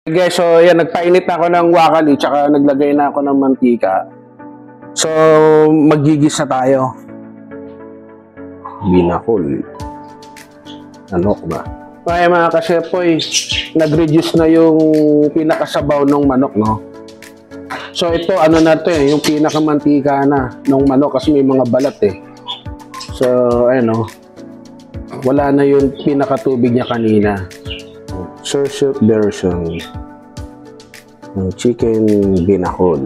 Guys, so yan, nagpainit na ako ng wakali tsaka naglagay na ako ng mantika. So, magigisa tayo. Binakol. Ano ba? Kaya mga kasepoy, nag-reduce na yung pinakasabaw ng manok, no? So, ito, ano na to eh, yung pinakamantika na ng manok kasi may mga balat eh. So, ayun, no? Wala na yung pinakatubig niya kanina. Sursuit version ng chicken binakol.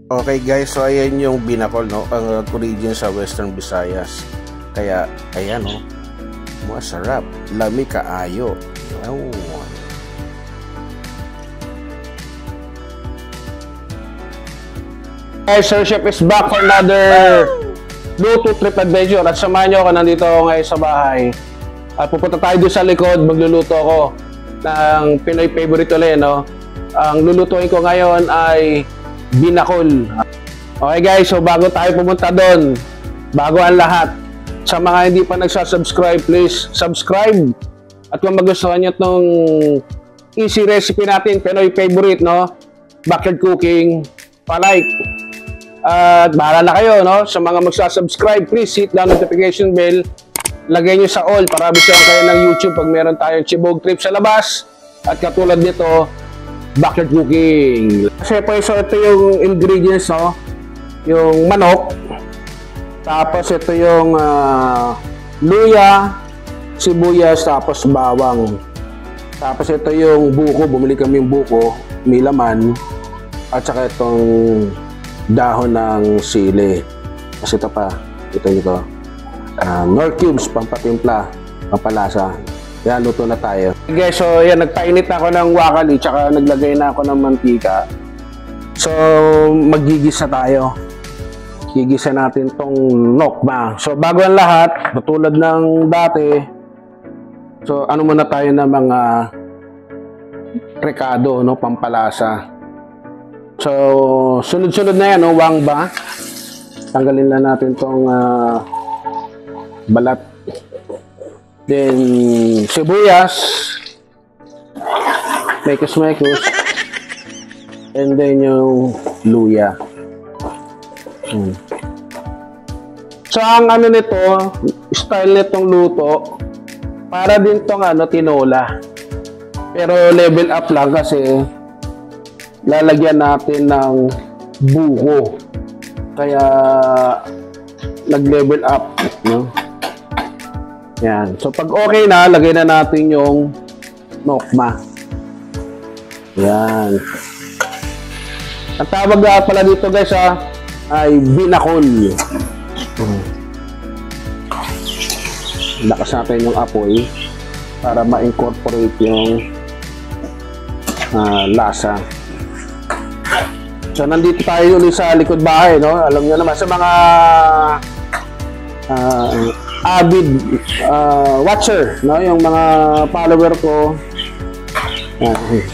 Okay guys, so ayan yung binakol, no? Ang origin sa Western Visayas. Kaya ayan, no? Masarap, lami kaayo. Wow. Guys, Sir Chef is back for another Luto Trip Adventure. At samahan nyo ako, nandito ako ngayon sa bahay. At pupunta tayo doon sa likod, magluluto ako ng Pinoy favorite ulit, no? Ang lulutuin ko ngayon ay binakol. Okay guys, so bago tayo pumunta doon, bago ang lahat, sa mga hindi pa nagsasubscribe, please subscribe. At kung magustuhan nyo itong easy recipe natin, Pinoy favorite, no? Backyard cooking, pa-like. At bahala na kayo, no? Sa mga magsasubscribe, please hit the notification bell. Lagay nyo sa all para bisyan kayo ng YouTube pag meron tayong chibog trip sa labas. At katulad nito, backyard cooking. Kasi po, so ito yung ingredients, no? Yung manok. Tapos ito yung luya, sibuyas, tapos bawang. Tapos ito yung buko. Bumili kami yung buko, may laman. At saka itong dahon ng sili. Kasi ito pa, ito nor cubes, pampatimpla, pampalasa. Yan, luto na tayo. Okay, so yan, nagpainit na ako ng wakali tsaka naglagay na ako ng mantika. So, magigisa tayo. Gigisa natin tong nokma. So, bago ang lahat, tulad ng dati, so ano muna tayo ng mga rekado, no, pampalasa. So, sunod-sunod na yan, no? Wang ba? Tanggalin na natin tong balat. Then, sibuyas. Mekos-mekos. And then, yung luya. So, ang ano nito, style nitong luto, para din tong tinola. Pero level up lang kasi lalagyan natin ng buko. Kaya nag-level up, no? Yan. So pag okay na, lagay na natin yung nokma. Yan. Ang tawag nga pala dito guys ay binakol. Lakas natin yung apoy para ma-incorporate yung lasa. So, nandito tayo ulit sa likod bahay, no? Alam niyo naman, sa mga avid watcher, no? Yung mga follower ko.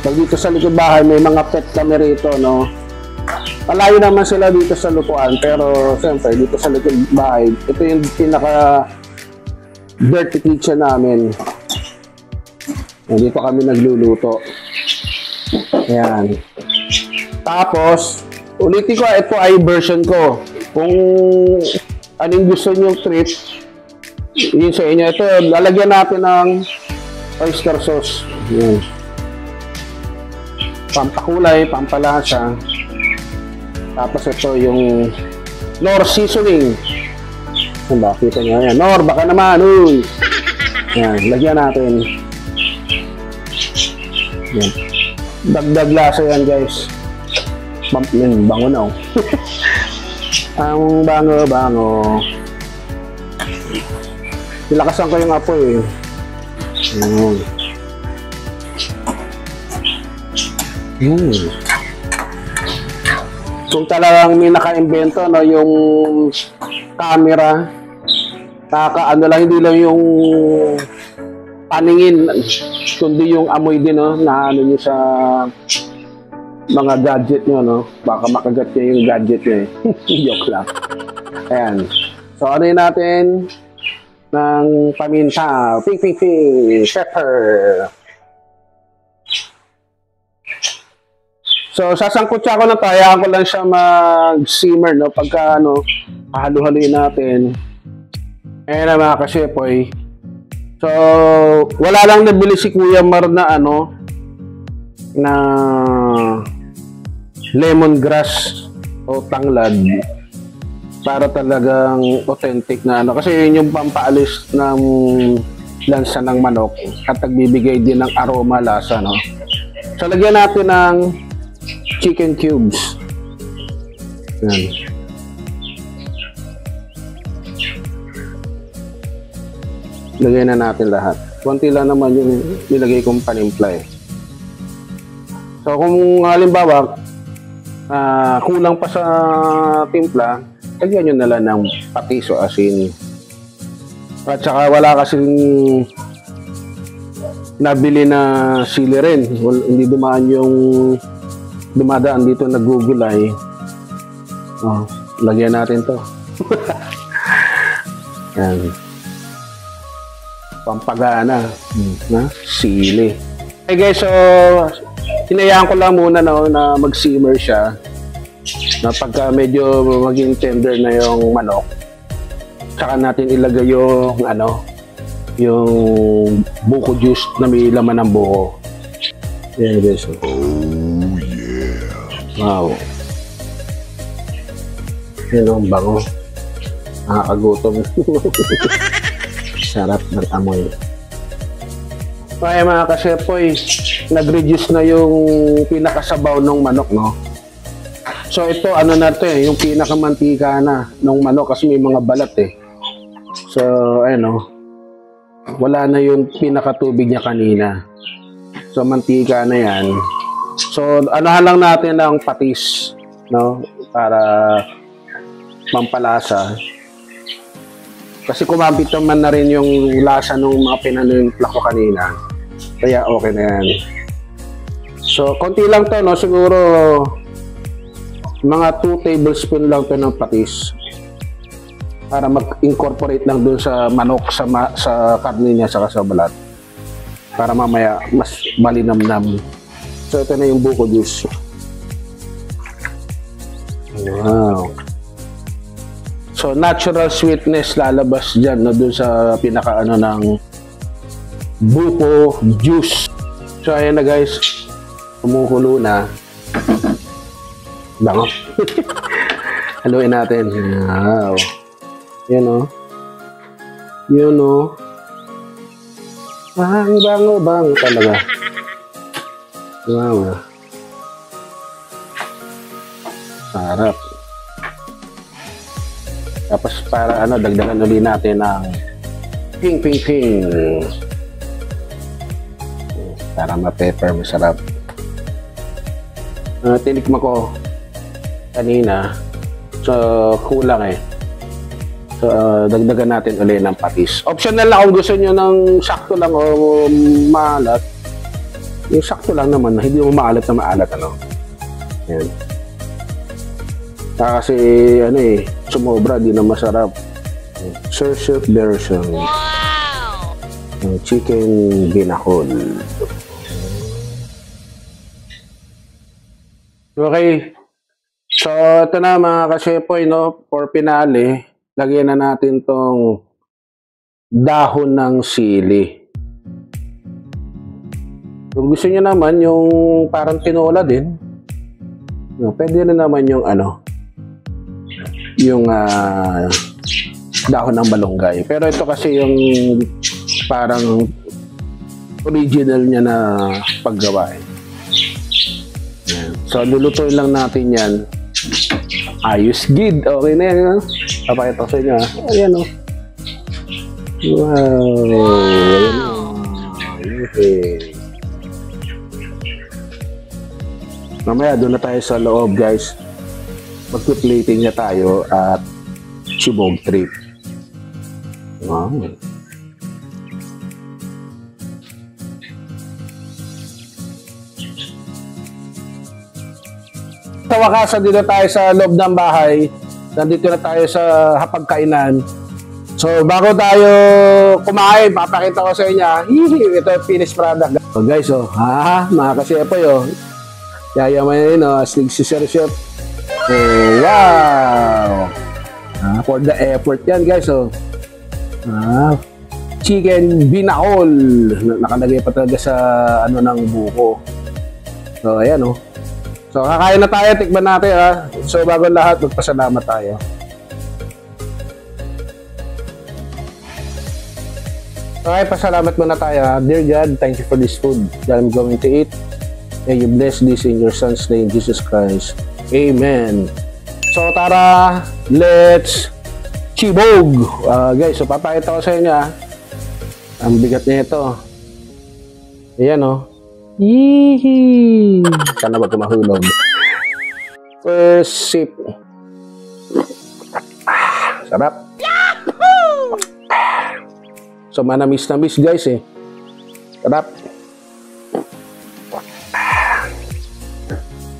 Pag dito sa likod bahay, may mga pet kami rito, no? Palayo naman sila dito sa lutuan, pero siyempre, dito sa likod bahay, ito yung pinaka dirty kitchen namin. Dito kami nagluluto. Ayan. Tapos, ulitin ko, ito ay version ko. Kung anong gusto nyo treat, yun sa inyo. Ito, lalagyan natin ng oyster sauce. Yan. Pampakulay, pampalasa. Tapos ito yung Knorr seasoning. Yan ba? Kita nyo. Yan. Knorr, baka naman. Uy. Yan, lagyan natin. Yan. Dagdag lasa yan, guys. Bango na, oh. Ang bango. Nilakasan ko yung apoy, eh. Kung talagang may naka-invento, no, yung camera, hindi lang yung paningin, kundi yung amoy din, no, na nyo sa mga gadget nyo, no? Baka makagat nyo yung gadget nyo, eh. Joke lang. Ayan. So, ano yun natin? ng paminta. Ping, ping, ping. Pepper. So, sasangkutsa ko na tayo. Hayaan ko lang siya mag-simmer, no? Pagka, halu-haluin natin. Ayan na mga kasyepoy. So, wala lang nabili si Kuya Mar na, na lemongrass o tanglad para talagang authentic na, kasi yun yung pampaalis ng lansa ng manok at nagbibigay din ng aroma, lasa, no? So, lagyan natin ng chicken cubes. Yan. Lagay na natin lahat. Konti lang naman yung nilagay kong panimpla eh. So, kung halimbawa, kulang pa sa timpla, lagyan nyo na lang ng patis o asin. At saka wala kasing nabili na sili rin. Hindi dumadaan dito na gugulay. Oh, lagyan natin to. Yan. Pampagana na sili. Okay guys, so hinayaan ko lang muna na mag-simmer siya. Na pagka medyo maging tender na yung manok, saka natin ilagay yung yung buko juice na may laman ng buko. Yan guys. Oh yeah. Wow. Yan ang bango. Nakakagutom. Sarap ng amoy. Kaya mga kasyepoy, nag-reduce na yung pinakasabaw ng manok, no? So ito, na to eh, yung pinakamantika na ng manok kasi may mga balat eh. So, wala na yung pinakatubig niya kanina. So, mantika na yan. So, anuhan lang natin ng patis, no? Para pampalasa. Kasi kumapit naman na rin yung lasa ng mga pinanimpla ko kanina. Kaya okay na yan. So, konti lang to, no? Siguro mga 2 tablespoon lang to ng patis. Para mag-incorporate lang dun sa manok, sa karne niya, saka sa balat. Para mamaya mas malinamnam. So, ito na yung buko juice. Wow. So, natural sweetness lalabas dyan, no, dun sa pinaka ng buko juice. So, ayan na guys. Kumukulo na. Bango. Haluin natin. Wow. Yan o. Yun o. Ang bango talaga. Wow. Sarap. Tapos para dagdagan ulit natin ng ping. Para ma-pepper, masarap. Tinikman ko kanina. So, kulang eh. So, dagdagan natin ulit ng patis. Optional lang kung gusto nyo ng sakto lang o maalat. Yung sakto lang naman, hindi mo maalat na maalat, Yan. Kasi sumobra, di na masarap. Surf version. Wow! Chicken binakol. Okay. So, ito na mga kasyepoy, for pinali, lagyan na natin tong dahon ng sili. Kung gusto nyo naman yung parang tinola din, pwede na naman yung yung dahon ng malunggay. Pero ito kasi yung parang original niya na paggawa. So, lulutuin lang natin yan. Ayos gid. Okay na yan. Papakita ko sa inyo. Ayan o. Wow. Okay. Mamaya doon na tayo sa loob guys. Magpi-plating niya tayo at sibog trip. Wow. Sa wakas, nandito tayo sa loob ng bahay. Nandito na tayo sa hapagkainan. So, bago tayo kumain, papakita ko sa inyo. Ito yung finished product. So, guys, mga kasepoy, yayamanin, astig si Sir Chef. Oh, wow! For the effort yan, guys, chicken binakol. Nakalagay pa talaga sa, ng buko. So, ayan, So, kakain na tayo, tikman natin, So, bago lahat, magpasalamat tayo. Okay, pasalamat muna tayo. Dear God, thank you for this food that I'm going to eat. May you bless this in your Son's name, Jesus Christ. Amen. So, tara, let's chibog. Guys, so papakita ko sa inyo, ang bigat na ito. Ayan, Yee! Sana wag mahulog. First sip. Sarap. So, manamis-namis, guys, Sarap.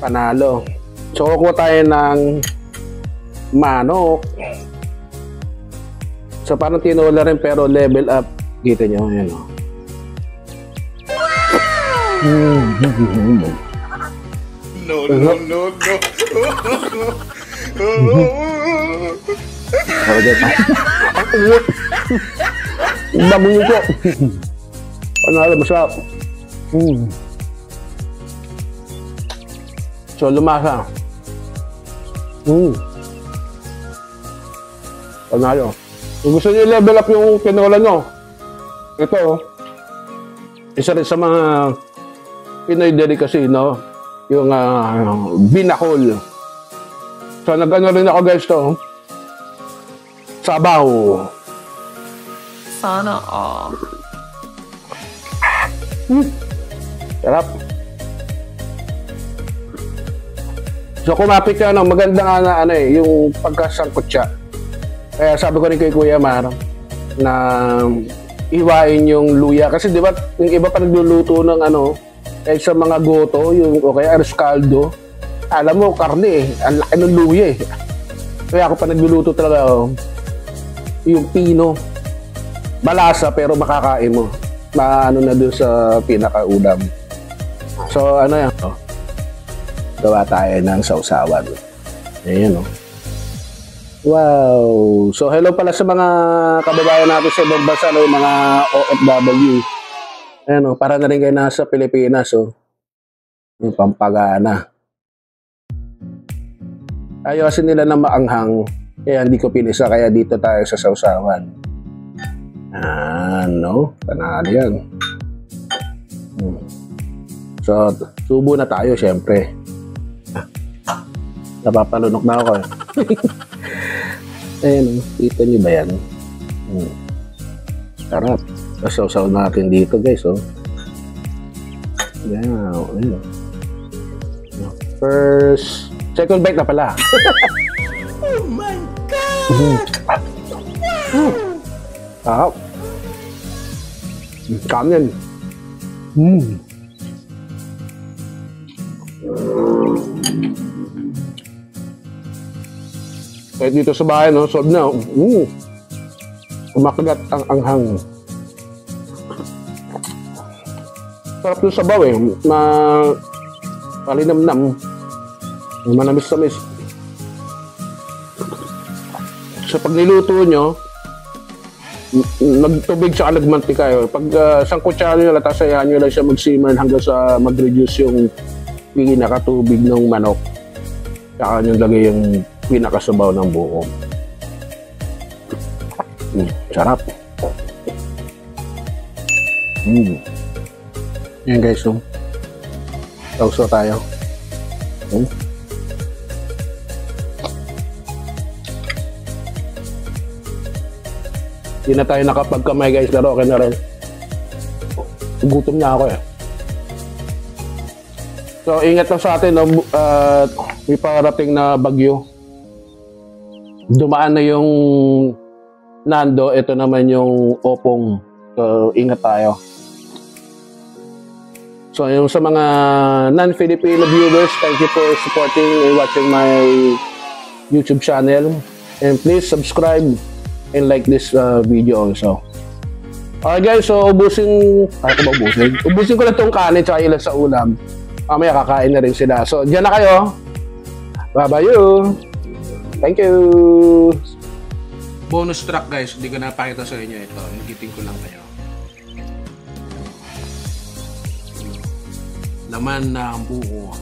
Panalo. So, kukuha tayo ng manok. So, parang tinola rin, pero level up. Kita nyo, ayan, No, no, no, no. Bago nyo po. Panalo, masarap. So, lumasa. Panalo. Kung gusto nyo level up yung tinola nyo, ito, isa rin sa mga Pinoy delicacy, yung binakol. So, nag-ano rin ako, guys, sabaw. Sana all. Sarap. So, kumapit ka, maganda nga na, yung pagkasangkot siya. Kaya sabi ko rin kay Kuya Mar, na iwain yung luya. Kasi di ba, yung iba pa nagluluto ng sa mga goto, yung o kaya caldo, alam mo, karne ang laki ng luya Kaya ako pa nagluluto talaga, yung pino. Malasa pero makakain mo. Maano na dun sa pinakaulam. So, yan? Gawa tayo ng sausawan. Ayan, Wow! So, hello pala sa mga kababayan natin sa ibang bansa, yung mga OFW. Ayan, para na rin kayo nasa Pilipinas, yung Pampagana. Ayaw kasi nila na maanghang, kaya hindi ko pinisa, kaya dito tayo sa sausawan. Panalo yan. So, subo na tayo, syempre. Napapalunok na ako, Ayan, kita nyo ba yan? Sarap. Sasaw-saw natin dito, guys, Ayan. First, second bite na pala. Oh my God! Sarap. Kanin. Kahit dito sa bahay, solve na. Kumakagat ang anghang. Sarap yung sabaw, malinamnam. Manamis-namis. So, pag niluto nyo, nagtubig siya, nagmantika. Pag isang kutsara nyo, latasayahan nyo lang siya mag-simmer hanggang sa mag-reduce yung pinakatubig ng manok. Saka nyo lagay yung pinakasabaw ng buko. Sarap. Yan, guys, sausaw tayo. Hindi na tayo nakapagkamay, guys, pero okay na rin. Gutom na ako, So, ingat lang sa atin, may parating na bagyo. Dumaan na yung Nando, ito naman yung Opong. So, ingat tayo. So, yung sa mga non-Filipino viewers, thank you for supporting and watching my YouTube channel. And please subscribe and like this video also. Okay guys, so ubusin ko lang tong kanin tsaka ilan sa ulam. Mamaya kakain na rin sila. So dyan na kayo. Bye-bye you. Thank you. Bonus track guys, hindi ko napakita sa inyo ito. Nagiting ko lang kayo. Laman na ang buo.